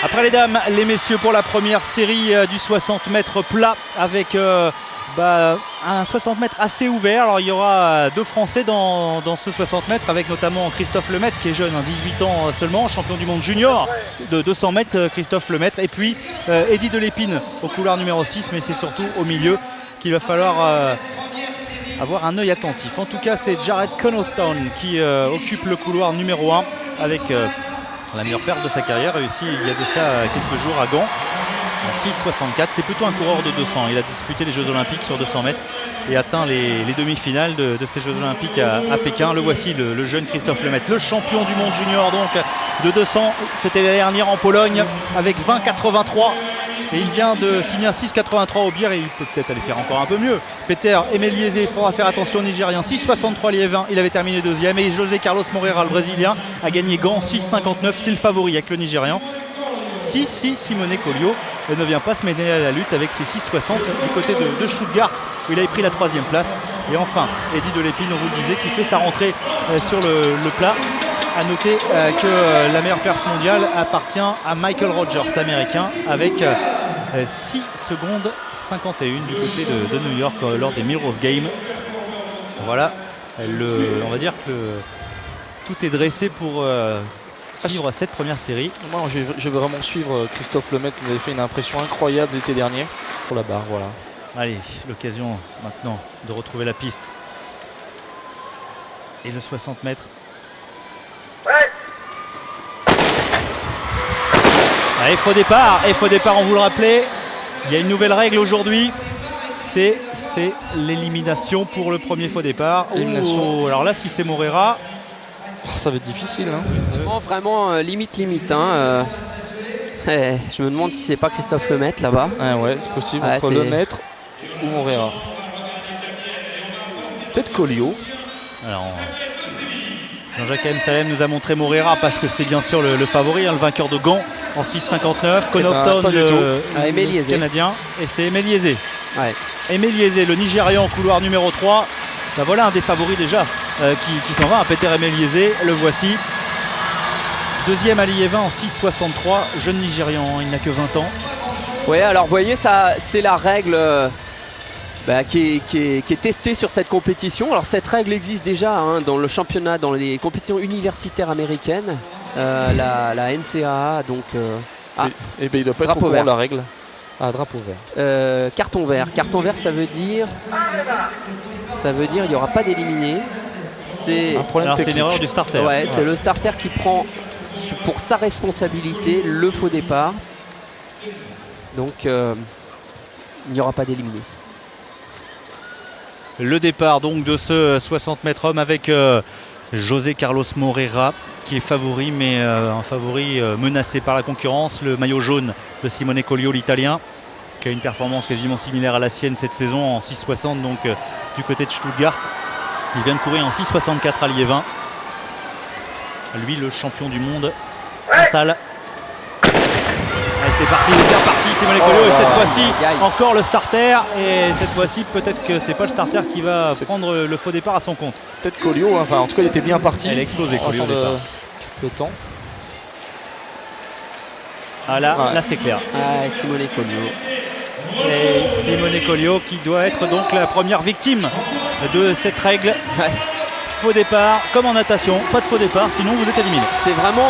Après les dames, les messieurs pour la première série du 60 mètres plat avec un 60 mètres assez ouvert. Alors il y aura deux Français dans ce 60 mètres avec notamment Christophe Lemaitre qui est jeune, 18 ans seulement, champion du monde junior de 200 mètres, Christophe Lemaitre. Et puis Eddy de Lépine au couloir numéro 6, mais c'est surtout au milieu qu'il va falloir avoir un œil attentif. En tout cas, c'est Jared Connaughton qui occupe le couloir numéro 1 avec la meilleure perte de sa carrière, réussi il y a de ça quelques jours à Gand. En 6,64, c'est plutôt un coureur de 200. Il a disputé les Jeux Olympiques sur 200 mètres et atteint les demi-finales de ces Jeux Olympiques à Pékin. Le voici, le jeune Christophe Lemaitre, le champion du monde junior donc de 200. C'était l'année dernière en Pologne avec 20,83. Et il vient de signer un 6,83 au Bière et il peut peut-être aller faire encore un peu mieux. Peter Emeliese, il faudra faire attention au Nigérien. 6,63 liévin, il avait terminé deuxième. Et José Carlos Moreira, le Brésilien, a gagné Gand 6,59. C'est le favori avec le Nigérian. Simone Collio ne vient pas se mêler à la lutte avec ses 6,60 du côté de Stuttgart où il avait pris la 3e place. Et enfin, Eddy de Lépine, on vous le disait, qui fait sa rentrée sur le plat. A noter que la meilleure perf mondiale appartient à Michael Rogers, l'américain, avec 6 secondes 51 du côté de New York lors des Mirror's Games. Voilà, on va dire que tout est dressé pour suivre cette première série. Moi, je vais vraiment suivre Christophe Lemaitre. Il avait fait une impression incroyable l'été dernier pour la barre. Voilà. Allez, l'occasion maintenant de retrouver la piste. Et le 60 mètres. Allez, faux départ, on vous le rappelait, il y a une nouvelle règle aujourd'hui, c'est l'élimination pour le premier faux départ. Alors là, si c'est Moreira, ça va être difficile. Vraiment limite. Je me demande si c'est pas Christophe Lemaitre là-bas. Ouais, c'est possible, entre Lemaitre ou Moreira. Peut-être Collio. Alors, Jean-Jacques M. Salem nous a montré Moreira parce que c'est bien sûr le favori, le vainqueur de Gand en 6,59. Connaughton, le Canadien. Et c'est Emeliese. Ouais. Emeliese, le Nigérian en couloir numéro 3. Voilà un des favoris déjà qui s'en va, Peter Emeliese. Le voici. Deuxième à Liévin en 6,63. Jeune Nigérian, il n'a que 20 ans. Oui, alors vous voyez, ça c'est la règle qui est testée sur cette compétition. Alors cette règle existe déjà dans le championnat, dans les compétitions universitaires américaines, la NCAA. Donc, il ne doit pas être au courant de la règle. Drapeau vert. Carton vert. Carton vert, ça veut dire il n'y aura pas d'éliminé. C'est une erreur du starter. Ouais, c'est le starter qui prend pour sa responsabilité le faux départ. Donc il n'y aura pas d'éliminé. Le départ donc de ce 60 mètres homme avec José Carlos Moreira qui est favori, mais un favori menacé par la concurrence. Le maillot jaune de Simone Collio, l'italien, qui a une performance quasiment similaire à la sienne cette saison en 6,60 donc du côté de Stuttgart. Il vient de courir en 6,64 à Liévin. Lui, le champion du monde en salle. Allez, c'est parti, il est bien parti, Simone Collio, et cette fois-ci encore le starter, et cette fois-ci peut-être que c'est pas le starter qui va prendre le faux départ à son compte. Peut-être Collio, enfin en tout cas il était bien parti. Elle a explosé Collio au départ. Le temps. Là c'est clair. Simone Collio. Et Simone Collio qui doit être donc la première victime de cette règle. Faux départ, comme en natation, pas de faux départ, sinon vous êtes éliminé. C'est vraiment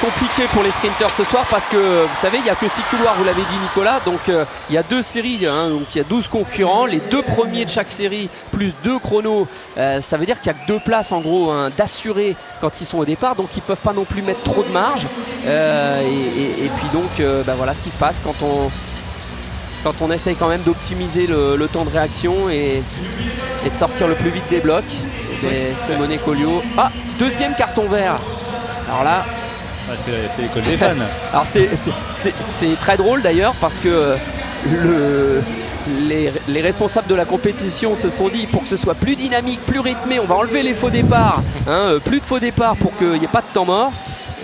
compliqué pour les sprinteurs ce soir parce que vous savez, il n'y a que 6 couloirs, vous l'avez dit Nicolas, donc il y a 2 séries, donc il y a 12 concurrents, les 2 premiers de chaque série plus 2 chronos, ça veut dire qu'il n'y a que 2 places en gros d'assurés quand ils sont au départ, donc ils ne peuvent pas non plus mettre trop de marge. Et puis donc voilà ce qui se passe quand on essaye quand même d'optimiser le temps de réaction et de sortir le plus vite des blocs. C'est Simone Collio. Deuxième carton vert. Alors là, c'est l'école des fans. Alors c'est très drôle d'ailleurs parce que les responsables de la compétition se sont dit pour que ce soit plus dynamique, plus rythmé, on va enlever les faux départs, plus de faux départs pour qu'il n'y ait pas de temps mort.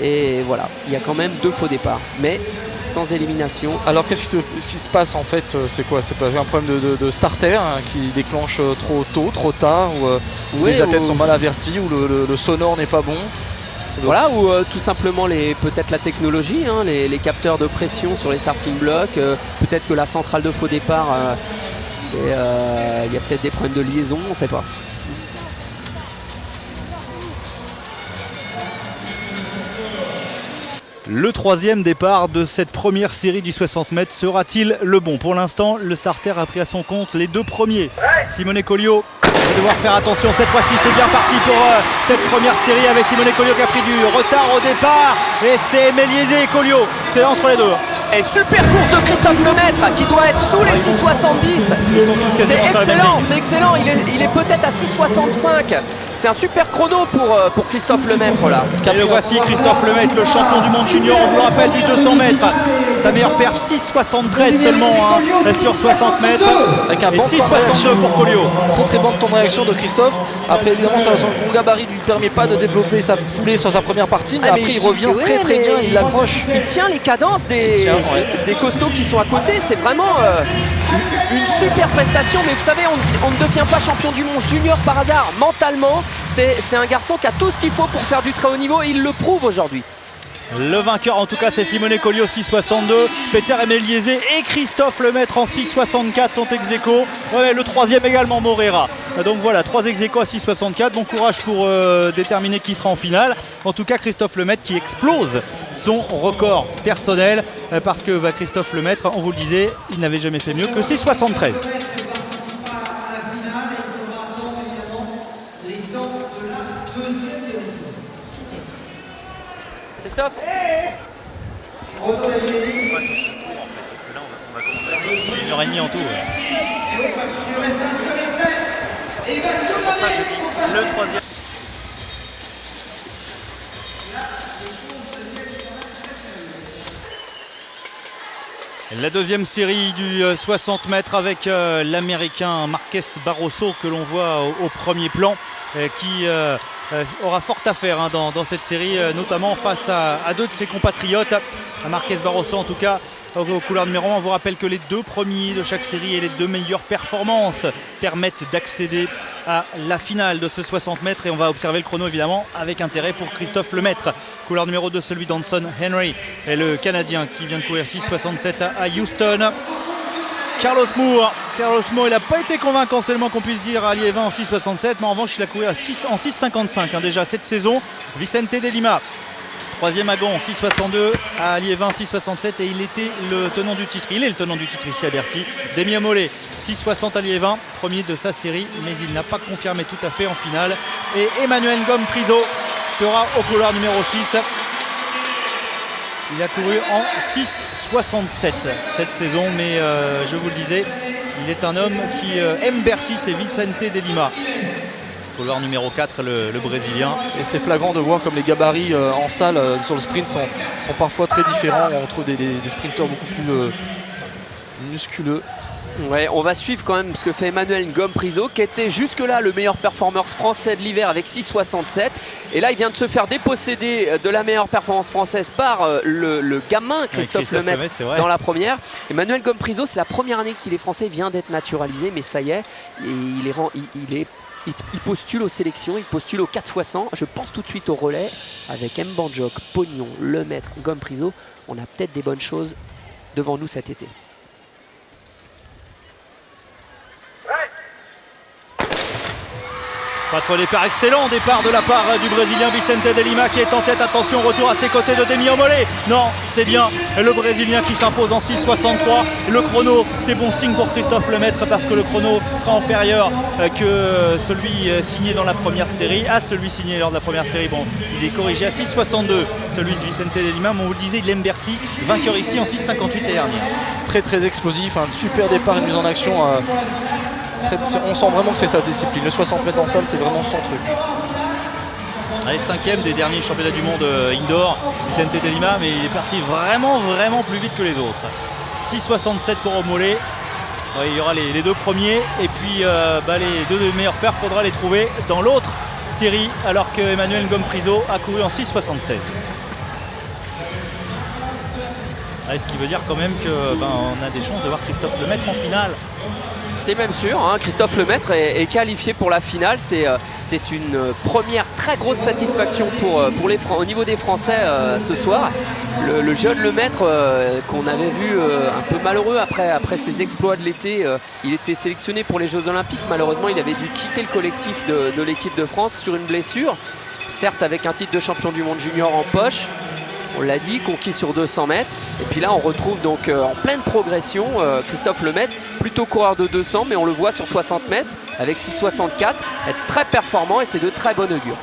Et voilà, il y a quand même 2 faux départs, mais sans élimination. Alors qu'est-ce qui se passe en fait? C'est quoi? C'est pas un problème de starter qui déclenche trop tôt, trop tard, ou les athlètes sont mal avertis, ou le sonore n'est pas bon? Voilà, ou tout simplement peut-être la technologie, hein, les capteurs de pression sur les starting blocks, peut-être que la centrale de faux départ, il y a peut-être des problèmes de liaison, on ne sait pas. Le troisième départ de cette première série du 60 mètres sera-t-il le bon? Pour l'instant, le starter a pris à son compte les deux premiers. Simone Colliot va devoir faire attention cette fois-ci. C'est bien parti pour cette première série avec Simone Colliot qui a pris du retard au départ. Et c'est Méliésé et Colliot. C'est entre les deux. Et super course de Christophe Lemaître qui doit être sous les 6,70. Ils sont tous quasiment sur la même ligne. C'est excellent. Il est peut-être à 6,65. C'est un super chrono pour Christophe Lemaître là. Et le voici, Christophe Lemaître, le champion du monde junior. On vous le rappelle, du 200 mètres. Sa meilleure perf, 6,73 seulement hein, sur 60 mètres. Avec un et bon 6,62 pour Colliot. Très très bon temps de réaction de Christophe. Après évidemment son gros gabarit ne lui permet pas de développer sa foulée sur sa première partie. Mais après il revient très très bien, il l'accroche. Il tient les cadences des costauds qui sont à côté. C'est vraiment une super prestation. Mais vous savez, on ne devient pas champion du monde junior par hasard. Mentalement, c'est un garçon qui a tout ce qu'il faut pour faire du très haut niveau et il le prouve aujourd'hui. Le vainqueur en tout cas c'est Simone Colliot 6,62, Peter Méliésé et Christophe Lemaître en 6,64 sont ex-aequo. Le troisième également Morera. Donc voilà, 3 ex-aequo à 6,64. Bon courage pour déterminer qui sera en finale. En tout cas Christophe Lemaître qui explose son record personnel parce que Christophe Lemaître, on vous le disait, il n'avait jamais fait mieux que 6,73. Christophe ? Une heure et demie en tout. Le troisième. La deuxième série du 60 mètres avec l'Américain Marques Barroso que l'on voit au premier plan qui aura fort à faire hein, dans cette série, notamment face à deux de ses compatriotes. Marques Barroso en tout cas aux couleurs numéro 1. On vous rappelle que les deux premiers de chaque série et les deux meilleures performances permettent d'accéder à la finale de ce 60 mètres et on va observer le chrono évidemment avec intérêt pour Christophe Lemaître. Couleur numéro 2 celui d'Anson Henry et le Canadien qui vient de courir 6,67 à Houston. Carlos Moore, il n'a pas été convaincant seulement qu'on puisse dire à Liévin en 6,67, mais en revanche il a couru en 6,55 hein, déjà cette saison. Vicente de Lima, troisième à Gon, 6,62 à Liévin 6,67 et il était le tenant du titre. Il est le tenant du titre ici à Bercy. Demi Mollet, 6,60 à Liévin, premier de sa série, mais il n'a pas confirmé tout à fait en finale. Et Emmanuel Gomprizo sera au couloir numéro 6. Il a couru en 6,67 cette saison, mais je vous le disais, il est un homme qui aime Bercy, c'est Vicente de Lima. Couloir numéro 4, le Brésilien. Et c'est flagrant de voir comme les gabarits en salle sur le sprint sont parfois très différents. On retrouve des sprinteurs beaucoup plus musculeux. Ouais, on va suivre quand même ce que fait Emmanuel Gomprizo qui était jusque-là le meilleur performeur français de l'hiver avec 6,67 et là il vient de se faire déposséder de la meilleure performance française par le gamin Christophe Lemaître dans la première. Emmanuel Gomprizo, c'est la première année qu'il est français, il vient d'être naturalisé mais ça y est, il postule aux sélections, il postule au 4x100. Je pense tout de suite au relais avec Mbandjok, Pognon, Lemaître, Gomprizo. On a peut-être des bonnes choses devant nous cet été. Pas de faux départ, excellent départ de la part du Brésilien Vicente de Lima qui est en tête. Attention, retour à ses côtés de Demi Mollet. Non, c'est bien le Brésilien qui s'impose en 6,63. Le chrono, c'est bon signe pour Christophe Lemaître parce que le chrono sera inférieur que celui signé dans la première série. À celui signé lors de la première série, bon, il est corrigé à 6,62. Celui de Vicente de Lima, mais on vous le disait, il aime Bercy. Vainqueur ici en 6,58 et dernier. Très très explosif, un super départ, une mise en action. On sent vraiment que c'est sa discipline. Le 60 mètres en salle, c'est vraiment son truc. Allez, 5e des derniers championnats du monde indoor, Vicente de Lima, mais il est parti vraiment plus vite que les autres. 6,67 pour Mollet. Ouais, il y aura les deux premiers et puis les deux meilleurs perfs, il faudra les trouver dans l'autre série alors que Emmanuel Gomprizo a couru en 6,76. Ce qui veut dire quand même qu'on a des chances de voir Christophe Lemaître en finale. C'est même sûr, hein. Christophe Lemaître est qualifié pour la finale. C'est une première très grosse satisfaction au niveau des Français ce soir. Le jeune Lemaître qu'on avait vu un peu malheureux après ses exploits de l'été, il était sélectionné pour les Jeux Olympiques. Malheureusement, il avait dû quitter le collectif de l'équipe de France sur une blessure. Certes, avec un titre de champion du monde junior en poche. On l'a dit, conquis sur 200 mètres. Et puis là, on retrouve donc en pleine progression Christophe Lemaître, plutôt coureur de 200, mais on le voit sur 60 mètres avec 6,64, être très performant et c'est de très bon augure.